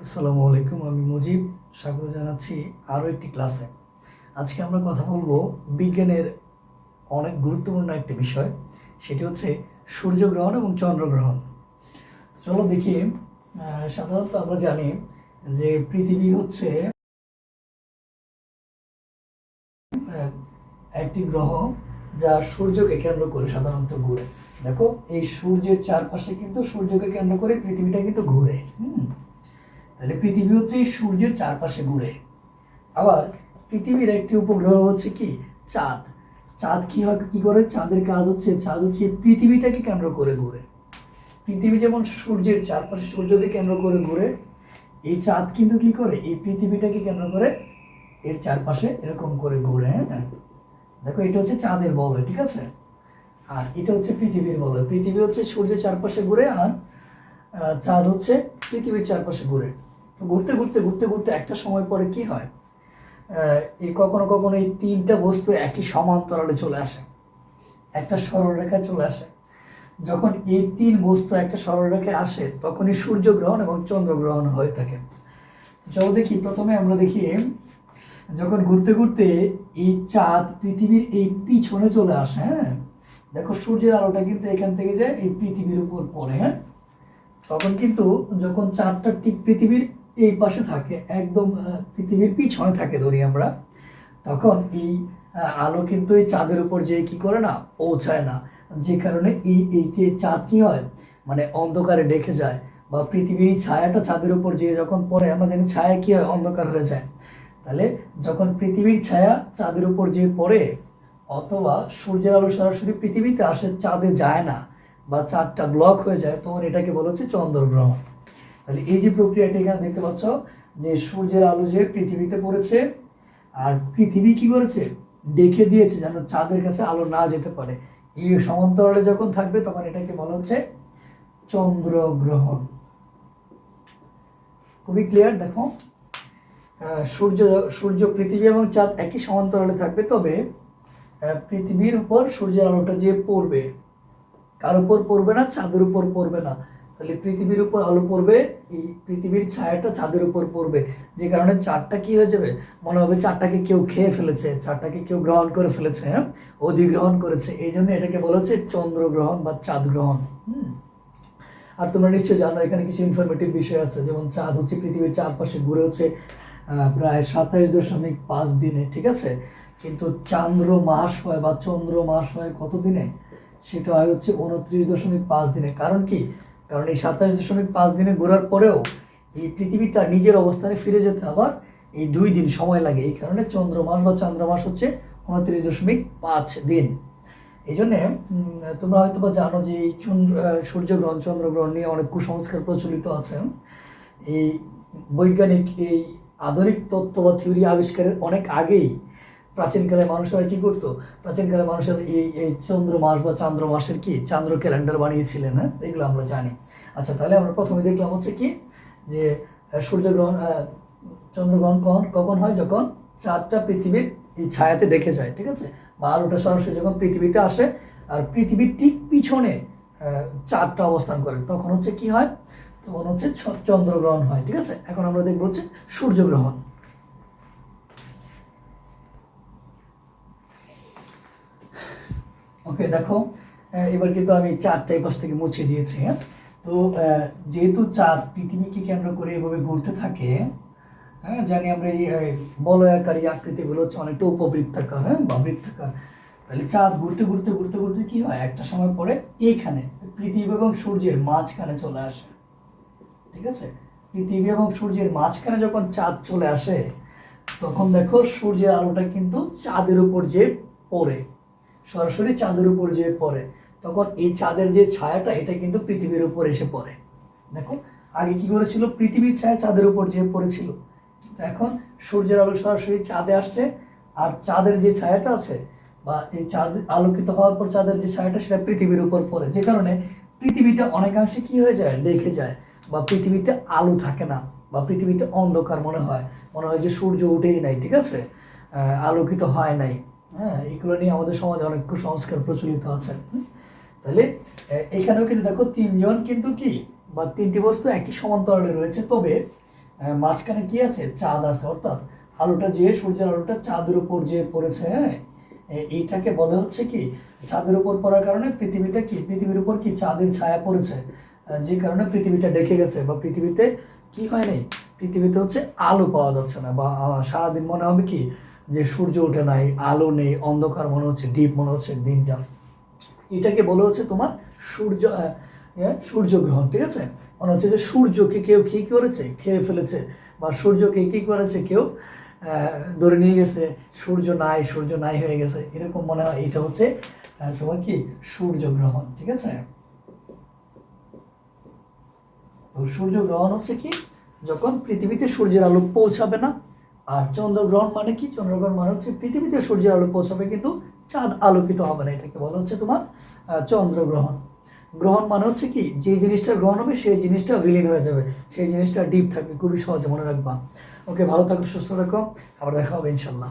আসসালামু আলাইকুম, আমি মুজিব। স্বাগত জানাচ্ছি আরও একটি ক্লাসে। আজকে আমরা কথা বলবো বিজ্ঞানের অনেক গুরুত্বপূর্ণ একটি বিষয়, সেটি হচ্ছে সূর্যগ্রহণ এবং চন্দ্রগ্রহণ। চলো দেখি। সাধারণত আমরা জানি যে পৃথিবী হচ্ছে একটি গ্রহ যা সূর্যকে কেন্দ্র করে সাধারণত ঘুরে। দেখো, এই সূর্যের চারপাশে কিন্তু সূর্যকে কেন্দ্র করে পৃথিবীটা কিন্তু ঘুরে। তাহলে পৃথিবী হচ্ছে এই সূর্যের চারপাশে ঘুরে। আবার পৃথিবীর একটি উপগ্রহ হচ্ছে কি চাঁদ। চাঁদ কি করে? চাঁদের কাজ হচ্ছে, চাঁদ হচ্ছে পৃথিবীটাকে কেন্দ্র করে ঘুরে। পৃথিবী যেমন সূর্যের চারপাশে সূর্যকে কেন্দ্র করে ঘুরে, এই চাঁদ কিন্তু কি করে? এই পৃথিবীটাকে কেন্দ্র করে এর চারপাশে এরকম করে ঘুরে। হ্যাঁ, দেখো, এটা হচ্ছে চাঁদের বলয়, ঠিক আছে? আর এটা হচ্ছে পৃথিবীর বলয়। পৃথিবী হচ্ছে সূর্যের চারপাশে ঘুরে, আর চাঁদ হচ্ছে পৃথিবীর চারপাশে ঘুরে। তো ঘুরতে ঘুরতে ঘুরতে ঘুরতে একটা সময় পরে কি হয়, এই কখনো কখনো এই তিনটা বস্তু একই সমান্তরালে চলে আসে, একটা সরলরেখায় চলে আসে। যখন এই তিন বস্তু একটা সরলরেখায় আসে, তখনই সূর্যগ্রহণ এবং চন্দ্রগ্রহণ হয়ে থাকে। চলো দেখি, প্রথমে আমরা দেখি যখন ঘুরতে ঘুরতে এই চাঁদ পৃথিবীর এই পিছনে চলে আসে। হ্যাঁ, দেখো, সূর্যের আলোটা কিন্তু এখান থেকে যায় এই পৃথিবীর উপর পড়ে। হ্যাঁ, তখন কিন্তু যখন চাঁদটা ঠিক পৃথিবীর এই পাশে থাকে, একদম পৃথিবীর পিছনে থাকে ধরি আমরা, তখন এই আলো কিন্তু এই চাঁদের উপর যেয়ে কি করে না, পৌঁছায় না। যে কারণে এই যে চাঁদ কি হয়, মানে অন্ধকারে ঢেকে যায়, বা পৃথিবীর ছায়াটা চাঁদের উপর যেয়ে যখন পড়ে, আমরা জানি ছায়া কি হয়, অন্ধকার হয়ে যায়। তাহলে যখন পৃথিবীর ছায়া চাঁদের উপর যেয়ে পড়ে, অথবা সূর্যের আলো সরাসরি পৃথিবীতে আসে, চাঁদে যায় না, বা চাঁদটা ব্লক হয়ে যায়, তখন এটাকে বলা হচ্ছে চন্দ্রগ্রহণ। তাহলে এই যে প্রক্রিয়াটি এখানে দেখতে পাচ্ছ, যে সূর্যের আলো যে পৃথিবীতে পড়েছে, আর পৃথিবী কি করেছে, ডেকে দিয়েছে যেন চাঁদের কাছে আলো না যেতে পারে। এই সমান্তরালে যখন থাকবে, তখন এটাকে বলা হচ্ছে চন্দ্রগ্রহণ। খুবই ক্লিয়ার। দেখো, সূর্য সূর্য পৃথিবী এবং চাঁদ একই সমান্তরালে থাকবে, তবে পৃথিবীর উপর সূর্যের আলোটা যে পড়বে, কার উপর পড়বে না, চাঁদের উপর পড়বে না। তাহলে পৃথিবীর উপর আলো পড়বে, এই পৃথিবীর ছায়াটা চাঁদের উপর পড়বে, যে কারণে চাঁদটা কি হয়ে যাবে, মনে হবে চাঁদটাকে কেউ খেয়ে ফেলেছে, চাঁদটাকে কেউ গ্রহণ করে ফেলেছে। হ্যাঁ, অধিগ্রহণ করেছে। এই জন্য এটাকে বলা হচ্ছে চন্দ্রগ্রহণ বা চাঁদ গ্রহণ। আর তোমরা নিশ্চয়ই জানো, এখানে কিছু ইনফরমেটিভ বিষয় আছে, যেমন চাঁদ হচ্ছে পৃথিবীর চারপাশে ঘুরে হচ্ছে প্রায় 27.5 দিনে, ঠিক আছে? কিন্তু চান্দ্র মাস হয় বা চন্দ্র মাস হয় কত দিনে? সেটা হয় হচ্ছে 29.5 দিনে। কারণ কি? কারণ এই 27.5 দিনে ঘোরার পরেও এই পৃথিবী তার নিজের অবস্থানে ফিরে যেতে আবার এই 2 দিন সময় লাগে। এই কারণে চন্দ্র মাস বা চান্দ্র মাস হচ্ছে 29.5 দিন। এই জন্যে তোমরা হয়তো বা জানো যে এই সূর্যগ্রহণ চন্দ্রগ্রহণ নিয়ে অনেক কুসংস্কার প্রচলিত আছে। এই বৈজ্ঞানিক এই আধুনিক তত্ত্ব বা থিওরি আবিষ্কারের অনেক আগেই প্রাচীনকালে মানুষেরা কী করতো, প্রাচীনকালে মানুষেরা এই চন্দ্র মাস বা চান্দ্র মাসের কি চান্দ্র ক্যালেন্ডার বানিয়েছিলেন। হ্যাঁ, এগুলো আমরা জানি। আচ্ছা, তাহলে আমরা প্রথমে দেখলাম হচ্ছে কি, যে সূর্যগ্রহণ চন্দ্রগ্রহণ কখন হয়? যখন চাঁদটা পৃথিবীর এই ছায়াতে ঢেকে যায়, ঠিক আছে? বা আলোটা সরাসরি যখন পৃথিবীতে আসে, আর পৃথিবীর ঠিক পিছনে চাঁদটা অবস্থান করে, তখন হচ্ছে কি হয়, তখন হচ্ছে চন্দ্রগ্রহণ হয়, ঠিক আছে? এখন আমরা দেখবো হচ্ছে সূর্যগ্রহণ। ওকে, দেখো, এবার কিন্তু আমি চাঁদটা এই পাশ থেকে মুছে দিয়েছি। হ্যাঁ, তো যেহেতু চাঁদ পৃথিবীকে কেন্দ্র করে এভাবে ঘুরতে থাকে, হ্যাঁ, জানি আমরা এই বলয়াকারী আকৃতিগুলো হচ্ছে অনেকটা উপবৃত্তাকার, হ্যাঁ, বা বৃত্তাকার। তাহলে চাঁদ ঘুরতে ঘুরতে ঘুরতে ঘুরতে কি হয়, একটা সময় পরে এইখানে পৃথিবী এবং সূর্যের মাঝখানে চলে আসে, ঠিক আছে? পৃথিবী এবং সূর্যের মাঝখানে যখন চাঁদ চলে আসে, তখন দেখো সূর্যের আলোটা কিন্তু চাঁদের উপর যে পড়ে, সরাসরি চাঁদের উপর যে পড়ে, তখন এই চাঁদের যে ছায়াটা, এটা কিন্তু পৃথিবীর উপর এসে পড়ে। দেখো, আগে কি করেছিল, পৃথিবীর ছায়া চাঁদের উপর যে পড়েছিল, কিন্তু এখন সূর্যের আলো সরাসরি চাঁদে আসছে, আর চাঁদের যে ছায়াটা আছে, বা এই চাঁদ আলোকিত হওয়ার পর চাঁদের যে ছায়াটা, সেটা পৃথিবীর উপর পড়ে, যে কারণে পৃথিবীটা অনেকাংশে কি হয়ে যায়, ঢেকে যায়, বা পৃথিবীতে আলো থাকে না, বা পৃথিবীতে অন্ধকার মনে হয়, যে সূর্য উঠেই নাই, ঠিক আছে, আলোকিত হয় নাই। হ্যাঁ, এগুলো নিয়ে আমাদের সমাজে অনেক কুসংস্কার প্রচলিত আছে। তাহলে এখানেও কিন্তু দেখো, তিনজন কিন্তু কি, বা তিনটি বস্তু একই সমান্তরালে রয়েছে, তবে মাঝখানে কি আছে, চাঁদ আছে, অর্থাৎ আলোটা যে সূর্যের আলোটা চাঁদের উপর যে পড়েছে, হ্যাঁ, এইটাকে বলে হচ্ছে কি, চাঁদের উপর পড়ার কারণে পৃথিবীটা কি, পৃথিবীর উপর কি চাঁদের ছায়া পড়েছে, যে কারণে পৃথিবীটা ঢেকে গেছে, বা পৃথিবীতে কি হয়নি, পৃথিবীতে হচ্ছে আলো পাওয়া যাচ্ছে না, বা সারাদিন মনে হবে কি যে সূর্য ওঠে নাই, আলো নেই, অন্ধকার মনে হচ্ছে, ডিপ মনে হচ্ছে দিনটা। এটাকে বলে হচ্ছে তোমার সূর্য সূর্যগ্রহণ। ঠিক আছে, মনে হচ্ছে যে সূর্যকে কেউ কী করেছে, খেয়ে ফেলেছে, বা সূর্যকে কী করেছে, কেউ ধরে নিয়ে গেছে, সূর্য নাই, সূর্য নাই হয়ে গেছে, এরকম মনে হয়। এটা হচ্ছে তোমার কি সূর্যগ্রহণ। ঠিক আছে, তো সূর্যগ্রহণ হচ্ছে কি, যখন পৃথিবীতে সূর্যের আলো পৌঁছাবে না। আর চন্দ্রগ্রহণ মানে কি, চন্দ্রগ্রহণ মানে হচ্ছে পৃথিবীতে সূর্যের আলো পৌঁছাবে কিন্তু চাঁদ আলোকিত হবে না, এটাকে বলা হচ্ছে তোমার চন্দ্রগ্রহণ। গ্রহণ মানে হচ্ছে কি, যে জিনিসটা গ্রহণ হবে সেই জিনিসটা বিলীন হয়ে যাবে, সেই জিনিসটা ডিপ থাকবে, খুবই সহজে মনে রাখবা। ওকে, ভালো থাকো, সুস্থ থাকো, আবার দেখা হবে ইনশাল্লাহ।